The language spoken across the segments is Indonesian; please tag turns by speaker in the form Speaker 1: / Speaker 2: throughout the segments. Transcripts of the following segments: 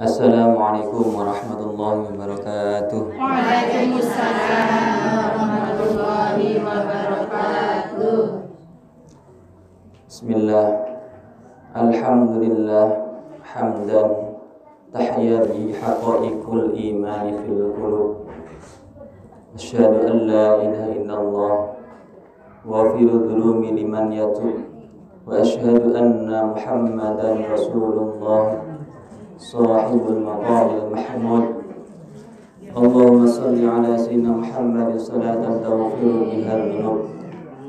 Speaker 1: Assalamualaikum warahmatullahi wabarakatuh.
Speaker 2: Waalaikumsalam warahmatullahi wabarakatuh.
Speaker 1: Bismillah. Alhamdulillah hamdan tahya bi haqaiqul imani fil qulub. Asyhadu an la ilaha illallah wa fil dhulumi liman yatub. Wa asyhadu anna Muhammadan Rasulullah sahibul maqamil mahmud. Allahumma salli ala sayyidina Muhammad salatan taghfiru bihal dhunub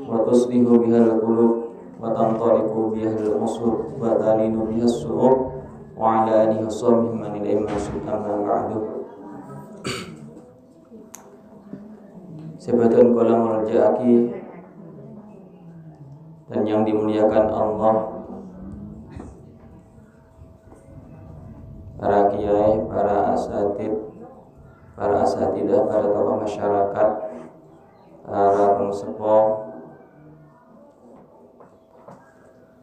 Speaker 1: wa tuslihu bihal qulub wa tanṭaliqu bihal usur wa talinu bihas su'ub wa ala alihi washabbihi man ilaihi amma ba'du. Sebatun kula merjaaki dan yang dimuliakan Allah, para kiai, para asatidah, para tokoh masyarakat, para pengsepuh,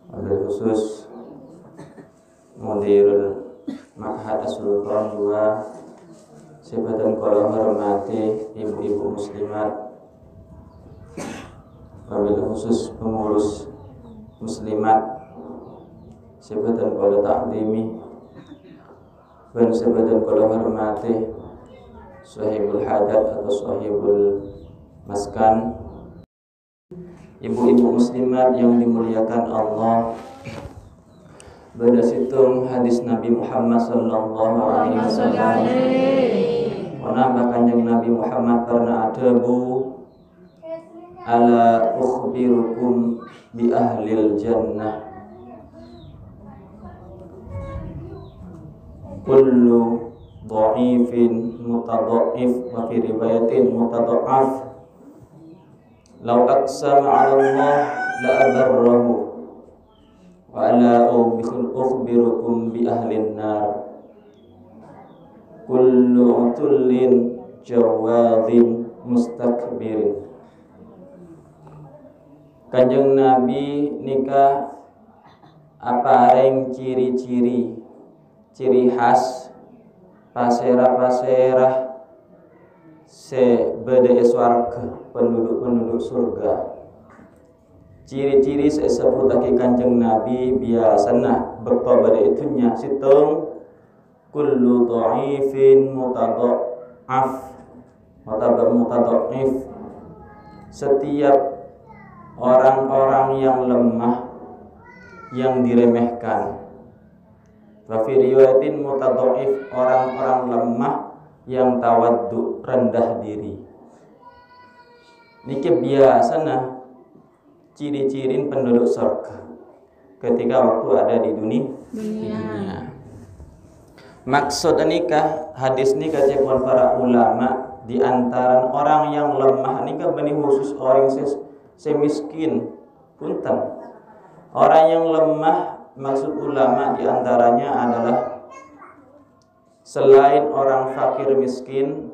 Speaker 1: wabil khusus Mudirul Ma'had As-Sultan II, sebatan kula hormati ibu-ibu muslimat, wabil khusus pengurus muslimat, sebatan kula ta'zimi, dan sebatan kula hormati sahibul hajat atau sahibul maskan, ibu-ibu muslimat yang dimuliakan Allah. Berdasarkan hadis Nabi Muhammad sallallahu alaihi wasallam, menambah kanjeng Nabi Muhammad pernah ada ala ukhbirukum bi ahlil jannah kullu dha'ifin mutadha'if wa fi riwayatin mutadha'af law aqsama 'ala Allah la abarrahu wa ala ukhbirukum bi ahlin nar kullu utullin jawadhin mustakbirin. Kanjeng Nabi nikah apa areng ciri-ciri khas pasera-pasera sebede swarga, penduduk surga. Ciri-ciri sebutake kanjeng Nabi biasana bekto bade itunya situng kullu dha'ifin mutadha'af mutadha'if, setiap orang-orang yang lemah, yang diremehkan. Wa fi riwayatin mutadha'if, orang-orang lemah yang tawaddu, rendah diri. Niki biasana ciri-cirin penduduk surga ketika waktu ada di dunia. Maksud nikah hadis nikah cekon para ulama di antara orang yang lemah nikah bani khusus orang semiskin punten. Orang yang lemah maksud ulama diantaranya adalah selain orang fakir miskin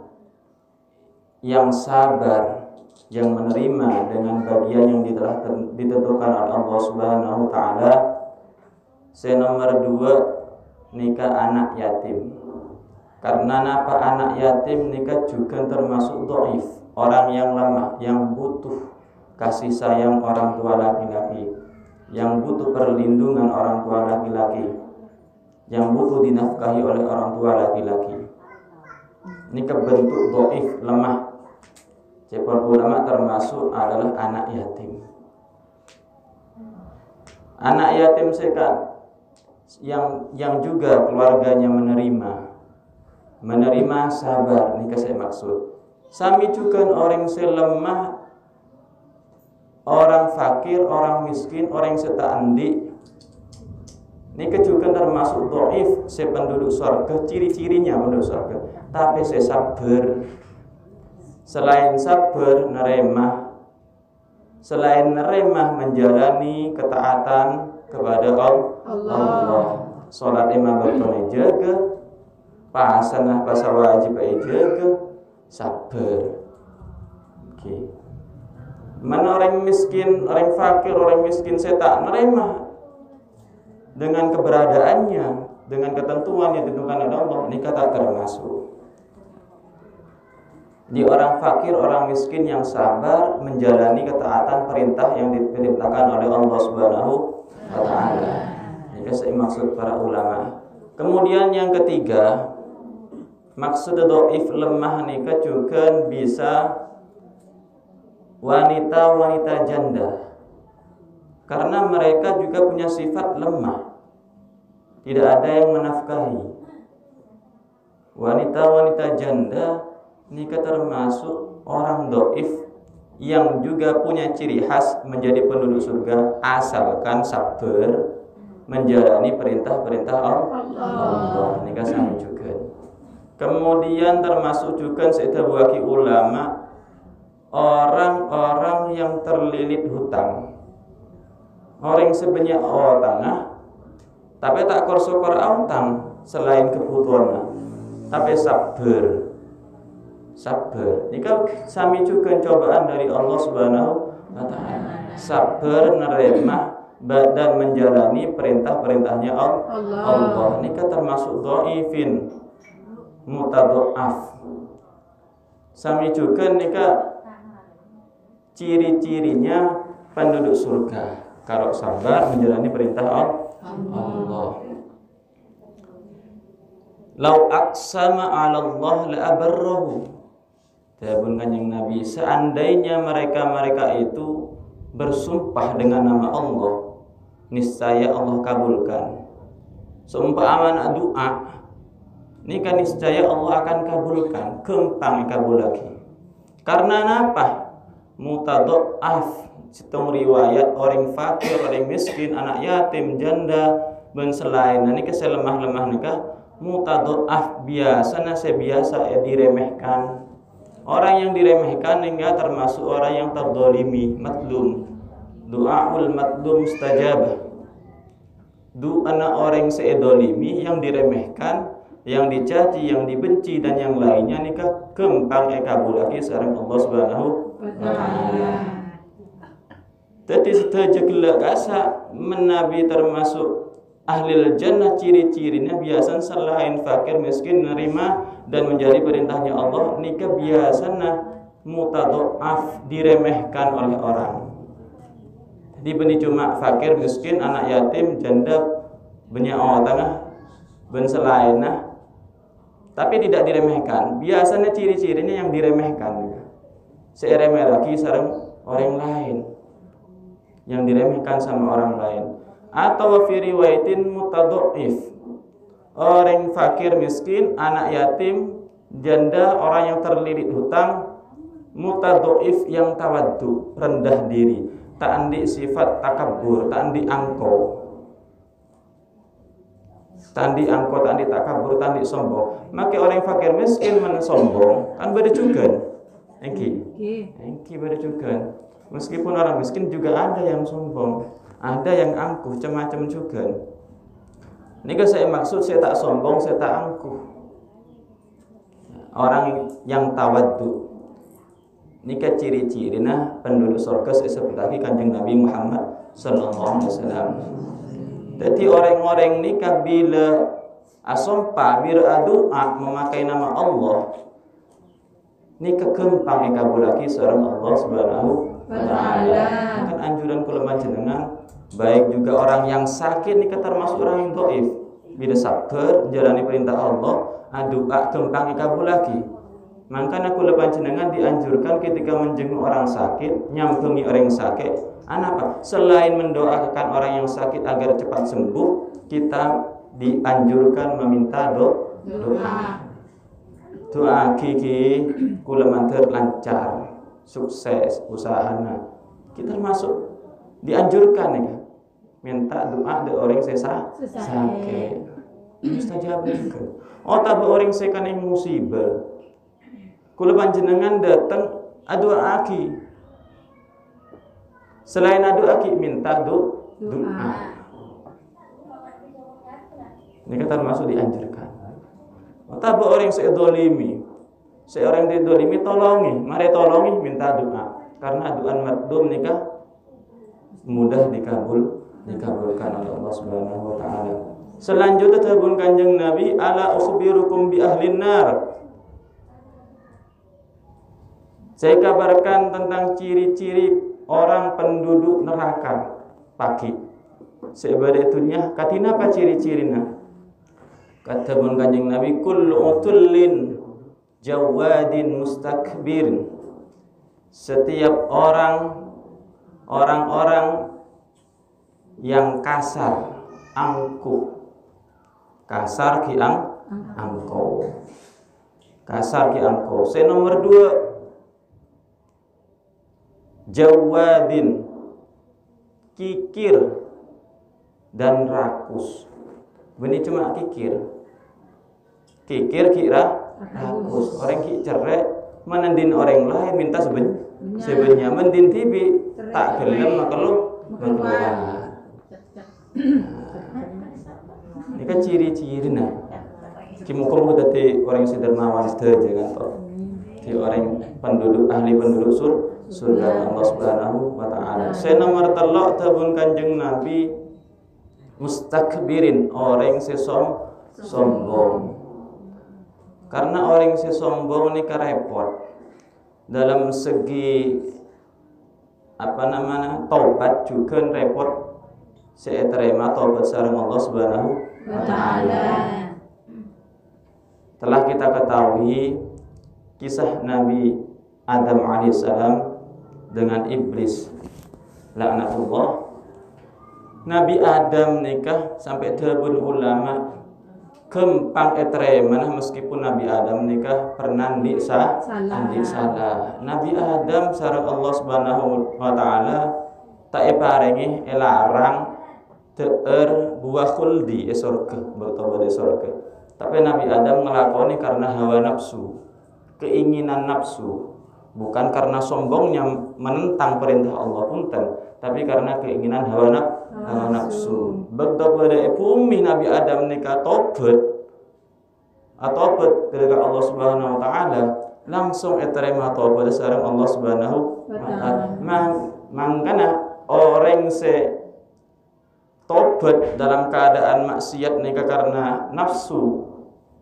Speaker 1: yang sabar, yang menerima dengan bagian yang telah ditentukan oleh Allah Subhanahu wa taala. Nomor 2 nikah anak yatim. Karena apa anak yatim nikah juga termasuk dhaif, orang yang lemah, yang butuh kasih sayang orang tua laki-laki, yang butuh perlindungan orang tua laki-laki, yang butuh dinafkahi oleh orang tua laki-laki. Ini kebentuk dhaif, lemah. Cepon ulama termasuk adalah anak yatim. Anak yatim sekat yang juga keluarganya menerima sabar, ini saya maksud. Sami juga orang selemah, orang fakir, orang miskin, orang setaandi. Ini juga termasuk dhaif, sependuduk surga, ciri-cirinya penduduk surga. Tapi saya sabar. Selain sabar, neremah. Selain neremah, menjalani ketaatan kepada Allah. Salat imam bertone jaga, pasanah pasal wajib jaga, sabar. Oke. Mana orang miskin, orang fakir, orang miskin saya tak nerima dengan keberadaannya, dengan ketentuan yang ditentukan oleh Allah, nikah tak termasuk. Di orang fakir, orang miskin yang sabar menjalani ketaatan perintah yang diperintahkan oleh Allah Subhanahu wa taala. Ini saya maksud para ulama. Kemudian yang ketiga, maksud dhaif lemah nikah juga bisa wanita-wanita janda. Karena mereka juga punya sifat lemah. Tidak ada yang menafkahi. Wanita-wanita janda nikah termasuk orang dhaif yang juga punya ciri khas menjadi penduduk surga asalkan sabar menjalani perintah-perintah Allah. Nikah sama juga. Kemudian termasuk juga setabaki ulama orang-orang yang terlilit hutang. Orang sebanyak tengah tapi tak korsokor utang selain kebutuhan, tapi sabar. Jika sami juga cobaan dari Allah Subhanahu wa taala. Sabar nerima dan menjalani perintah-perintahnya Allah. Ini termasuk dhaifin mutadhaaf. Sami juga nikah ciri-cirinya penduduk surga. Kalau sabar menjalani perintah Allah. Lau aqsama 'ala Allah la abarrahu. Dawuh Kanjeng Nabi, seandainya mereka itu bersumpah dengan nama Allah, niscaya Allah kabulkan. Seumpama doa, nikah niscaya Allah akan kabulkan, kempang kabul lagi. Karena apa? Mutadhaaf, situng riwayat orang fakir, orang miskin, anak yatim, janda, dan selain nikah selemah-lemah nikah mutadhaaf biasa diremehkan. Orang yang diremehkan hingga termasuk orang yang terdolimi, matlum. Doaul matlum mustajabah. Doa orang seedolimi yang diremehkan, yang dicaci, yang dibenci dan yang lainnya nikah kempang kabulaki sareng Allah Subhanahu wa taala. Jadi setuju gelak asa menabi termasuk ahli jannah, ciri-cirinya biasa selain fakir miskin nerima dan menjadi perintahnya Allah, nikah biasanya mutadhaaf diremehkan oleh orang. Jadi benih cuma fakir miskin, anak yatim, janda, banyak orang tengah ben selainnya, tapi tidak diremehkan. Biasanya ciri-cirinya yang diremehkan. Seremeh lagi sareng orang lain, yang diremehkan sama orang lain. Atau fi riwayatin mutadhaif, orang fakir miskin, anak yatim, janda, orang yang terlilit hutang, mutadhaif yang tawaddu, rendah diri, tak andi sifat takabur, tak andi angko, tak andi takabur, tak andi sombong. Maka orang fakir miskin men sombong kan beda juga. Engki beda juga. Meskipun orang miskin juga ada yang sombong, ada yang angkuh, macam-macam juga. Ini saya maksud, saya tak sombong, saya tak angkuh. Orang yang tawaddu, ini ciri-cirinya penduduk surga seperti Kanjeng Nabi Muhammad sallallahu alaihi wasallam. Jadi orang-orang nikah bila asompa, bila doa memakai nama Allah, nikah kempang kabulaki sareng Allah Subhanahu wa taala. Kan anjuran kula panjenengan, baik juga orang yang sakit nikah termasuk orang yang dhaif. Bila sabar menjalani perintah Allah, doa kempang kabulaki. Makanya kula panjenengan dianjurkan ketika menjenguk orang sakit, nyampengi orang yang sakit, apa? Selain mendoakan orang yang sakit agar cepat sembuh, kita dianjurkan meminta doa. Doa kiki kula mantur lancar, sukses usahana. Kita termasuk dianjurkan ya. Minta doa dari orang sakit. Mustajab juga. Tapi orang sekan yang musibah. Kula panjenengan datang doa aki. Selain doa aki minta doa. Ini kan termasuk dianjurkan. Tapi orang sedolimi, seorang didolimi tolongi, mari tolongi minta doa. Karena doa makdum nikah mudah dikabulkan oleh Allah Subhanahu wa taala. Selanjutnya tabun Kanjeng Nabi, ala ukhbirukum bi ahlin nar. Saya kabarkan tentang ciri-ciri orang penduduk neraka pagi. Seibadatunya katina apa ciri-cirina? Kata pun Kanjeng Nabi, kullu utullin jawadin mustakbirin. Setiap orang-orang yang kasar, angkuh. Kasar ki angko. Kasar ki angko. Saya nomor 2, jawadin, kikir dan rakus. Benih cuma kikir kira rakus. Orang ki cerek menendin orang lain minta sebenarnya mendin tibi tak gelem maka lu keluar. Ini kan ciri-ciri nah. Kimukum dadi orang sedermawan saja kan toh. Di orang ahli penduduk surga Allah Subhanahu wa taala. Saya nomor 3 tabun Kanjeng Nabi, mustakbirin, orang sombong. Karena orang sombong ini repot dalam segi taubat juga repot. Saya terima taubat sareng Allah Subhanahu wa taala. Telah kita ketahui kisah Nabi Adam alaihissalam dengan iblis laknatullah. Nabi Adam nikah sampai tabun ulama kempang etremana meskipun Nabi Adam nikah pernah salah. Nabi Adam sareng Allah Subhanahu wa taala tak paringi larang teer buah khuldi surga, bertobat di surga. Tapi Nabi Adam ngelakoni karena hawa nafsu, keinginan nafsu, bukan karena sombongnya menentang perintah Allah punten, tapi karena keinginan hawa nafsu. Bertobat dari bumi Nabi Adam nikah tobat kepada Allah Subhanahu wa taala, langsung terima tobat sareng Allah Subhanahu wa taala. Mangkana orang tobat dalam keadaan maksiat nikah karena nafsu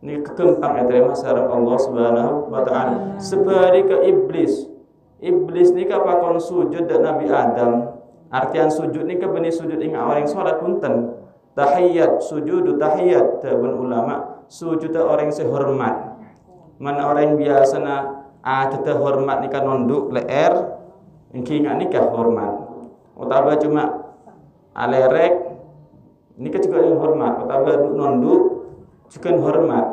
Speaker 1: ni kekempang terima sareng Allah Subhanahu wa taala. Sebari ke iblis ni kapakon sujud dan Nabi Adam. Artian sujud ni benih sujud ingat orang salat punten. Tahiyat, sujudu tahiyat tabun ulama, sujud orang sehormat. Mana orang biasa teteh hormat nikah nonduk leer, engki ingat nikah hormat. Utaba cuma alerek nikah juga yang hormat. Utaba nonduk juga hormat.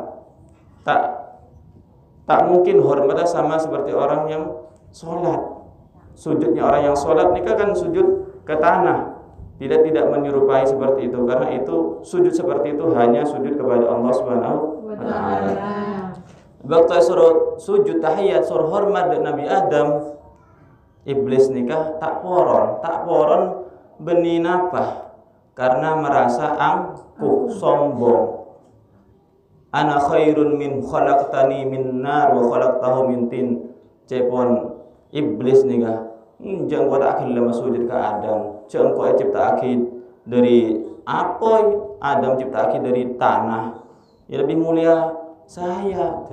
Speaker 1: Tak mungkin hormatnya sama seperti orang yang sholat. Sujudnya orang yang sholat nikah kan sujud ke tanah, tidak menyerupai seperti itu, karena itu sujud seperti itu hanya sujud kepada Allah Subhanahu wa taala. Waktu suruh sujud tahiyat suruh hormat dan Nabi Adam, iblis nikah tak poron benih napa karena merasa angkuh sombong. Ana khairun min khalaqtani min nar wa khalaqtahu min tin. Cepon iblis nikah jangan kau tak akhir lama sujud ke Adam. Jangan kau cipta akhir dari apoy, Adam cipta akhir dari tanah. Ya lebih mulia saya.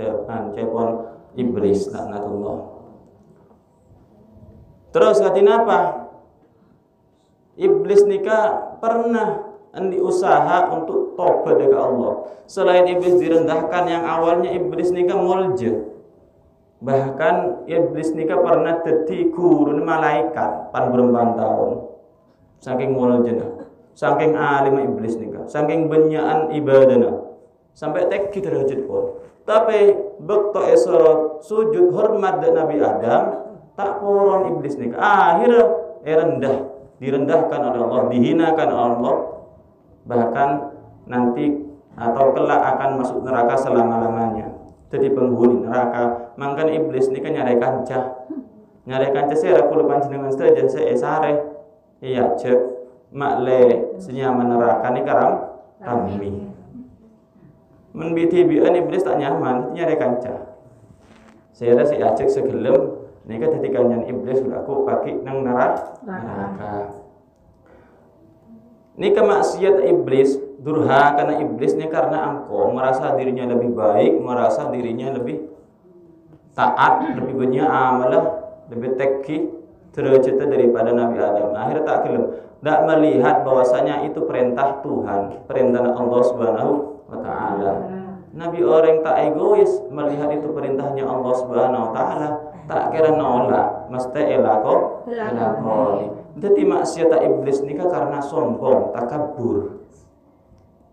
Speaker 1: Cepon iblis laknatullah. Terus katina apa? Iblis nikah pernah andi usaha untuk tobat ke Allah. Selain iblis direndahkan, yang awalnya iblis nikah mulja. Bahkan iblis nikah pernah teti gurun malaikat pan berempat tahun. Saking muljana, saking alim iblis nikah, saking benyaan ibadana, sampai tek derajat pun. Tapi bekto esor sujud hormat dan Nabi Adam tak poron iblis nikah. Akhirnya direndahkan oleh Allah, dihinakan oleh Allah. Bahkan nanti atau kelak akan masuk neraka selama-lamanya. Jadi penghuni neraka. Mangkan iblis ni kan nyari kancah saya aku lepas dengan saja saya sare. Iya cek makle senyaman neraka ni karam kami. Menbiti-bian iblis tak nyaman nyari kancah. Saya ada si acek segelem ni kan ketika nyan iblis aku pakai nang neraka. Ni kemaksiat iblis durhaka iblis ini karena engkau merasa dirinya lebih baik, merasa dirinya lebih taat, lebih banyak amalah, lebih teki tercipta daripada Nabi Adam. Akhirnya tak kelem, tak melihat bahwasanya itu perintah Tuhan, perintah Allah Subhanahu wa taala. Nabi orang tak egois melihat itu perintahnya Allah Subhanahu wa taala, tak kira nolak, mesti elako. Jadi maksiat iblis nikah karena sombong, takabur.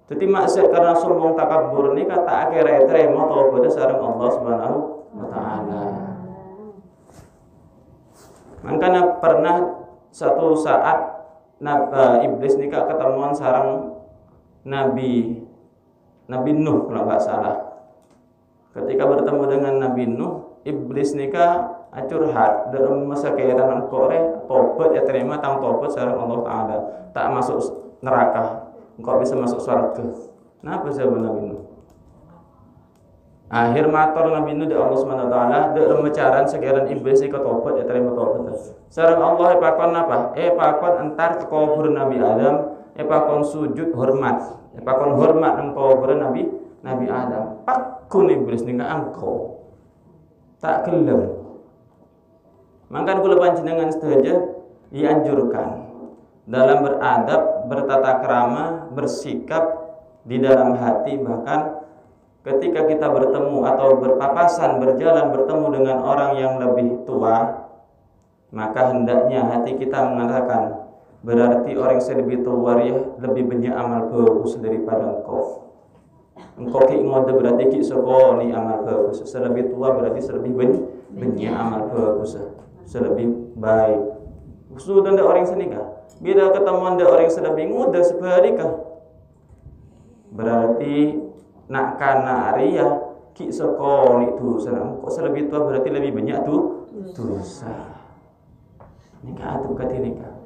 Speaker 1: Jadi maksiat karena sombong, takabur nikah tak kira terima taubat sareng Allah Subhanahu wa taala. Makanya pernah satu saat iblis nikah ketemuan sareng Nabi Nuh kalau nggak salah. Ketika bertemu dengan Nabi Nuh, iblis nikah curhat dalam masa keadaan kore tobat ya terima tang tobat sareng Allah taala, tak masuk neraka, engkau bisa masuk surga. Napa sebab Nabi Nuh? Akhir matur Nabi Nuh di Allah Subhanahu wa taala dalam mecaran sekiran iblis ikut tobat ya terima tobat. Sareng Allah pakon napa? Pakon entar ke kubur Nabi Adam, pakon sujud hormat. Pakon hormat nang kubur Nabi Adam. Pakun iblis ning engkau. Tak gelem. Maka kula panjenengan sedaja dianjurkan dalam beradab, bertata krama, bersikap di dalam hati, bahkan ketika kita bertemu atau berpapasan, berjalan bertemu dengan orang yang lebih tua, maka hendaknya hati kita mengatakan, berarti orang yang lebih tua ya lebih banyak amal bagus daripada engkau. Engkau ki ngode berarti ki soko ni amal bagus. Selebih tua berarti selebih banyak amal bagus. Selebih baik. Sudah ada orang senikah. Bila ketemu ada orang selebih muda sebaliknya, berarti nak kana ria ki soko ni dosa. Kok selebih tua berarti lebih banyak tuh dosa. Nikah atau kati nikah.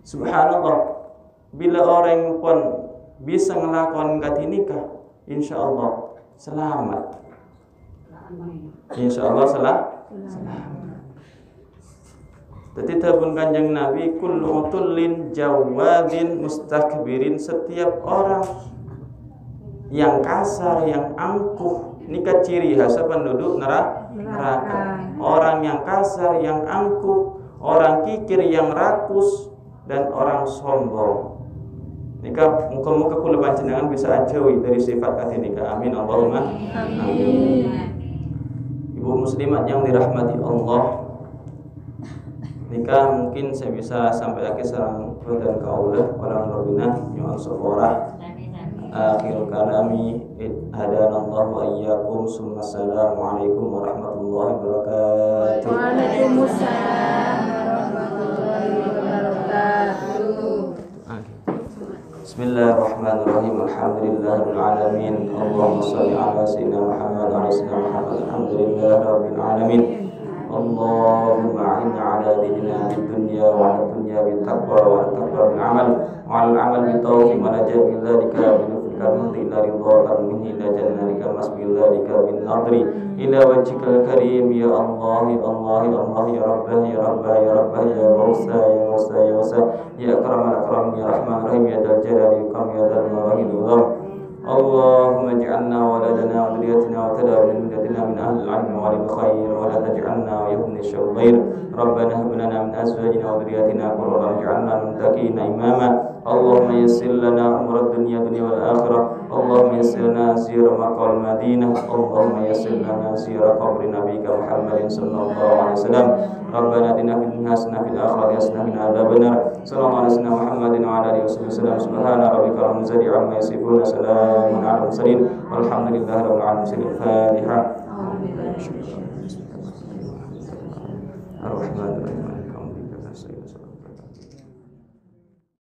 Speaker 1: Subhanallah. Bila orang pun bisa melakukan kati nikah, insya Allah selamat. Insya Allah selamat. Jadi tabun kanjeng Nabi, kullu utullin jawadin mustakbirin, setiap orang yang kasar, yang angkuh, nikah ciri khas penduduk neraka. Orang yang kasar, yang angkuh, orang kikir, yang rakus, dan orang sombong. Nikah muka-muka kula panjenengan bisa ajawi dari sifat kati nikah. Amin Allahumma amin. Ibu muslimat yang dirahmati Allah, nikah mungkin saya bisa sampai akhir sareng dan kaulah orang Rabbina yang safara. Akhir kalami hadanallahu wa iyyakum. Assalamualaikum warahmatullahi wabarakatuh.
Speaker 2: Waalaikumsalam warahmatullahi wabarakatuh.
Speaker 1: Bismillahirrahmanirrahim. Alhamdulillahirabbil alamin. Allahumma shalli ala sayyidina Muhammad wa ala sayyidina Muhammad. Alhamdulillahirabbil alamin. Allahumma a'inna ala dinina bid dunya wa 'ala dunya bit taqwa wa 'ala taqwa bil amal wa 'ala al amal bit tawfiq wa najat bil dzalika bi nufrika ila ridha minni ila jannatika masbil dzalika bin nadri ila wajhikal karim ya Allah ya Allah ya Allah ya Rabbah ya Rabbah ya Rabbah ya Musa ya Musa ya Musa ya akramal akram ya rahman rahim ya dal jalali wa ya dal mawahidullah. Allahumma ij'alna waladana wa dhurriyyatina wa tadawwalna min ladunna min ahli al-'ilmi wa al-khair wa la taj'alna wa yahmina ash-shaytan. Rabbana hab lana min azwajina wa dhurriyyatina qurrata a'yun waj'alna lil muttaqina imama. Allahumma yassir lana umur ad-dunya wal akhirah. Allahumma yassir lana ziyarah maqam Madinah. Allahumma yassir lana ziyarah qabri nabiyyika Muhammadin sallallahu alaihi wasallam. Rabbana atina fid dunya hasanah wa fil akhirati hasanah wa qina adzabannar. Sallallahu alaihi wasallam Muhammadin wa ala alihi wasallam. Subhana rabbika rabbil izzati amma yasifun. Salamun ala al-mursalin. Walhamdulillahi rabbil alamin. Al-Fatihah.